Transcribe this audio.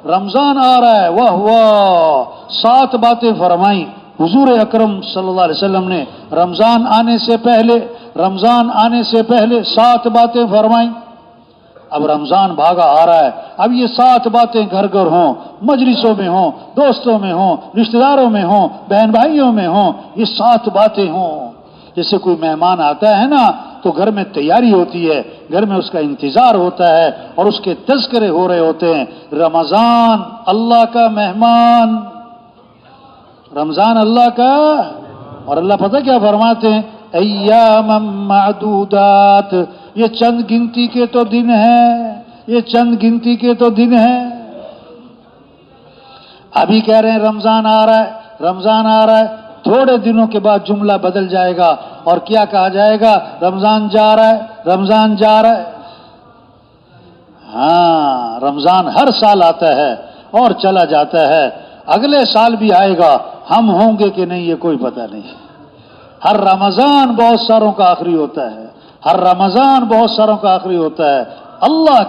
رمضان آ رہا ہے، واہ واہ، 7 باتیں فرمائیں حضور اکرم صلی اللہ علیہ وسلم نے رمضان آنے سے پہلے 7 باتیں فرمائیں۔ اب رمضان بھاگا آ رہا ہے، اب یہ 7 باتیں گھر گھر ہوں، مجلسوں میں ہوں، دوستوں میں ہوں، رشتہ داروں میں ہوں، بہن بھائیوں میں ہوں، یہ 7 باتیں ہوں۔ جیسے کوئی مہمان آتا ہے نا تو گھر میں تیاری ہوتی ہے، گھر میں اس کا انتظار ہوتا ہے اور اس کے تذکرے ہو رہے ہوتے ہیں۔ رمضان اللہ کا مہمان، رمضان اللہ کا، اور اللہ پتہ کیا فرماتے ہیں؟ ایام معدودات، یہ چند گنتی کے تو دن ہیں، یہ چند گنتی کے تو دن ہیں۔ ابھی کہہ رہے ہیں رمضان آ رہا ہے، رمضان آ رہا ہے، تھوڑے دنوں کے بعد جملہ بدل جائے گا اور کیا کہا جائے گا؟ رمضان جا رہا ہے، رمضان جا رہا ہے۔ ہاں، رمضان ہر سال آتا ہے اور چلا جاتا ہے، اگلے سال بھی آئے گا، ہم ہوں گے کہ نہیں یہ کوئی پتہ نہیں۔ ہر رمضان بہت ساروں کا آخری ہوتا ہے، ہر رمضان بہت ساروں کا آخری ہوتا ہے۔ اللہ